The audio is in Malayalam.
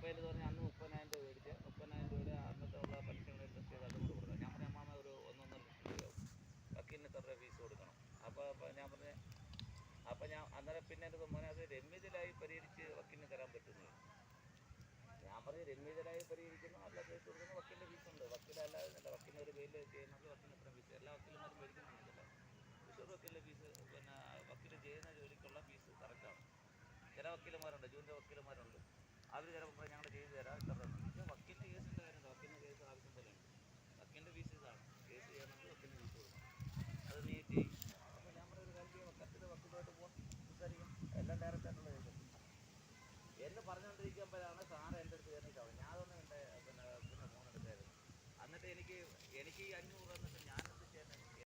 അമ്മയിൽ പറഞ്ഞാൽ അന്ന് 30,000 രൂപ മേടിച്ച് 30,000 രൂപയുടെ അന്നത്തെ ഉള്ള പലിശകളെ ടെസ്റ്റ് ചെയ്ത് അതുകൊണ്ട് കൊടുക്കണം. ഞാൻ പറഞ്ഞ അമ്മാമ ഒരു 1.5 ലക്ഷം രൂപയാവും, വക്കീലിന് എത്ര രൂപ ഫീസ് കൊടുക്കണം. അപ്പോൾ ഞാൻ പറഞ്ഞ് ഞാൻ അന്നേരം പിന്നെ എൻ്റെ മോനെ അത് രമ്യതയിലായി പരിഹരിച്ച് വക്കീലിന് തരാൻ പറ്റുന്നു. ഞാൻ പറഞ്ഞ് രമ്യതയിലായി പരിഹരിക്കുന്നു, അല്ല കേസ് കൊടുക്കുന്നു, വക്കീലിൻ്റെ ഫീസുണ്ട്. വക്കീലല്ലാതെ വക്കീലിന് ഒരു ബെയിൽ ചെയ്യുന്നത് വക്കീലിന് എത്ര ഫീസ് എല്ലാ വക്കീലന്മാരും മേടിക്കുന്നുണ്ടല്ലോ. തൃശ്ശൂർ വക്കീലിൻ്റെ ഫീസ് പിന്നെ വക്കീൽ ചെയ്യുന്ന ജോലിക്കുള്ള ഫീസ് കറക്റ്റാണ്. ചില വക്കീലന്മാരുണ്ട്, ജൂനിയർ വക്കീലന്മാരുണ്ട്, അവർ ചിലപ്പോൾ ഞങ്ങൾ ചെയ്തു തരാം ഇത്ര തന്നു. പക്ഷേ വക്കീലിൻ്റെ കേസിൻ്റെ കാര്യം വക്കീലിൻ്റെ കേസ് ആവശ്യം പോലെ ഉണ്ട്. വക്കീലിൻ്റെ ഫീസ് ഇതാണ്, കേസ് ചെയ്യണമെങ്കിൽ വക്കീലിന് ഫീസ് കൊടുക്കണം, അത് നീ ചെയ്യും. അപ്പോൾ ഞാൻ പറഞ്ഞൊരു കാര്യം ചെയ്യും, വക്കീലുമായിട്ട് പോകാൻ സംസാരിക്കും, എല്ലാം ഡയറക്റ്റായിട്ടുള്ള കേസ് എന്ന് പറഞ്ഞുകൊണ്ടിരിക്കുമ്പോഴാണ് സാറ് എൻ്റെ അടുത്ത് കയറിയിട്ടാവും. ഞാൻ അതൊന്നും എൻ്റെ പിന്നെ ഫോൺ എടുത്തായിരുന്നു. എന്നിട്ട് എനിക്ക്